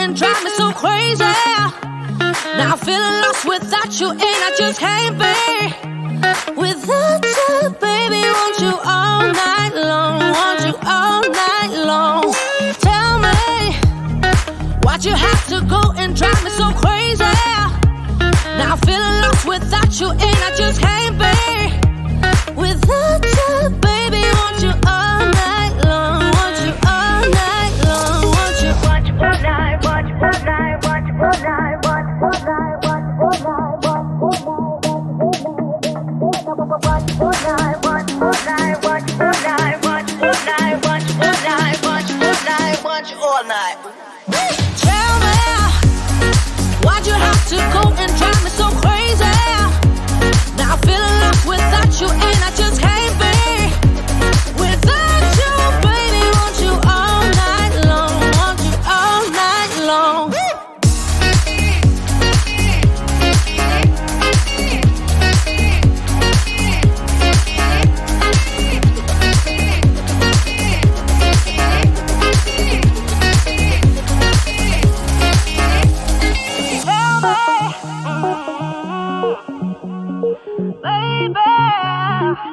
and drive me so crazy. Now I'm feeling lost without you, and I just can't be without you, baby. Want you all night long, want you all night long. Tell me why'd you have to go and drive me so crazy? Now I'm feeling lost without you, and I just can't be without you, baby. Want you all night long, want you all night long, want you all night, want you all night, want you all night, want you all night, want you all night, want you all night, want you all night, want you all night, want you all night, want you all night, want you all night, want you all night. Tell me why'd you have to go and drive me so crazy? Now I'm feeling lost without you, and I just can't be without you, baby. Want you all night long, want you all night long.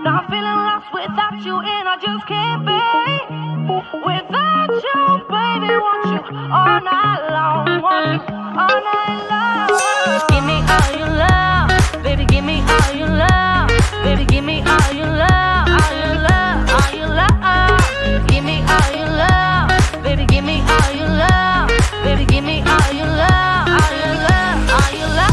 Now I'm feeling lost without you, and I just can't be without you, baby. Want you all night long, want you all night long. Give me all your love, baby. Give me all your love, baby. Give me all your love, all your love, all your love. Give me all your love, baby. Give me all your love, baby. Give me all your love, all your love, all your love.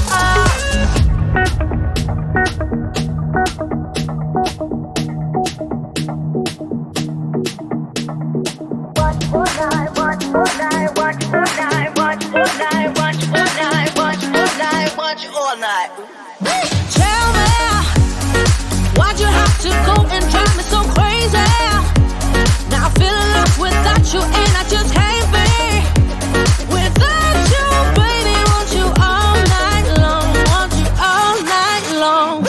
All night. Tell me why'd you have to go and drive me so crazy? Now I'm feeling lost without you, and I just can't be without you, baby. Want you all night long, want you all night long.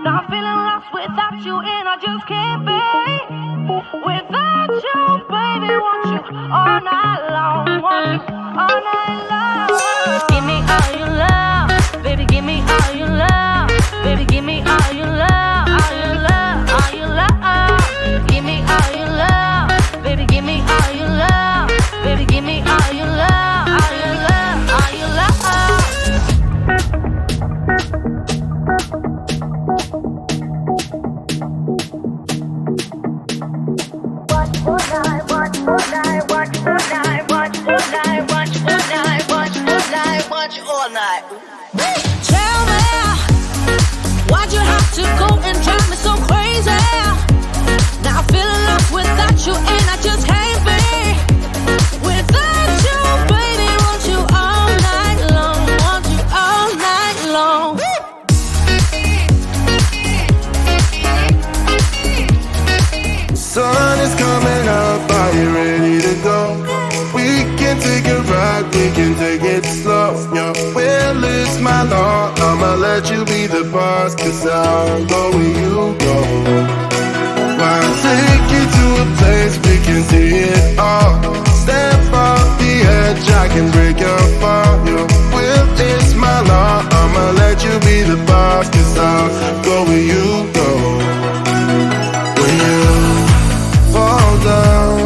Now I'm feeling lost without you, and I just can't be without you, baby. Want you all night long, want you all night long. Give me all your love, baby. Give me all your love, baby. Give me all your love, all your love, all your love. Give me all your love, baby. Give me all your love, baby. Give me all your love, all your love, all your love. All night. Tell me why'd you have to go and drive me so crazy? Now I'm feeling lost without you, and I just can't be without you, baby. Want you all night long, want you all night long. Sun is coming up, are you ready to go? We can take a ride, we can take it slow. Your will is my law, I'ma let you be the boss, 'cause I'll go where you go. I'll take you to a place we can see it all. Step off the edge, I can break your fall. Your will is my law, I'ma let you be the boss, 'cause I'll go where you go. When you fall down,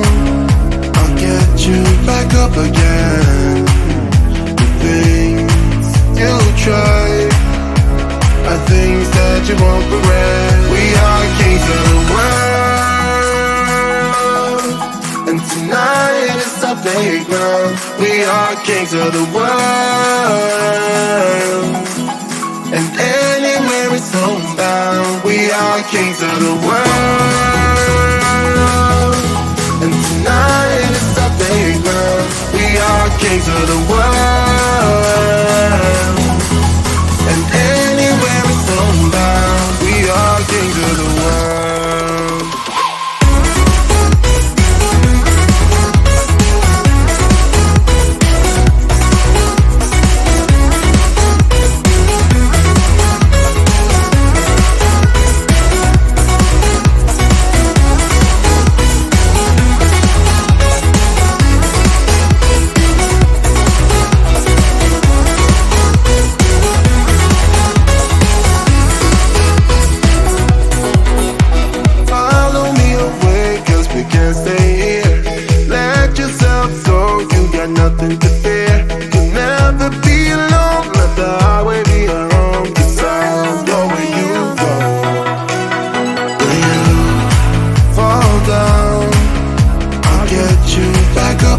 I'll get you back up again. The things you try are things that you won't regret. We are kings of the world, and tonight is our playground. We are kings of the world, and anywhere is homebound. We are kings of the world, and tonight is our playground. We are kings of the world, and anywhere is homebound. We are kings of the world.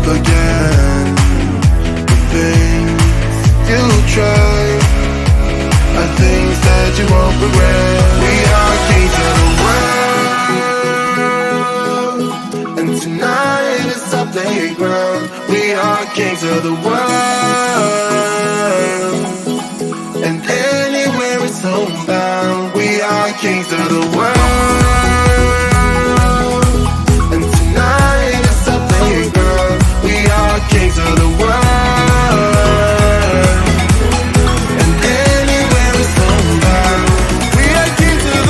again. The things you try are things that you won't regret. We are kings of the world, and tonight is our playground. We are kings of the world, and anywhere is homebound. We are kings of the world. Kings of the world, and anywhere is homebound. We are kings of the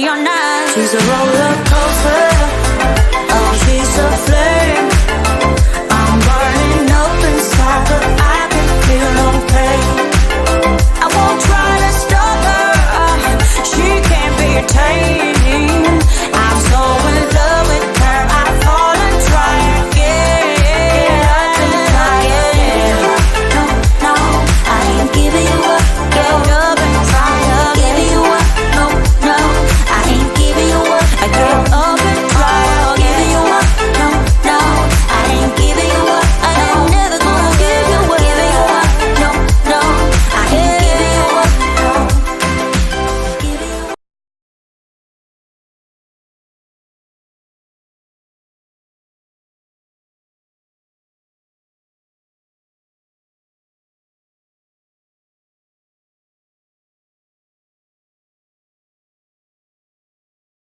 or not. She's a roller